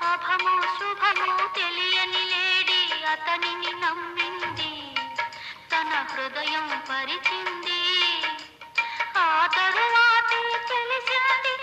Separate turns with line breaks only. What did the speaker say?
లాభము శుభము తెలియని లేడి అతనిని నమ్మింది, తన హృదయం పరిచింది. ఆ తరువాతే తెలిసింది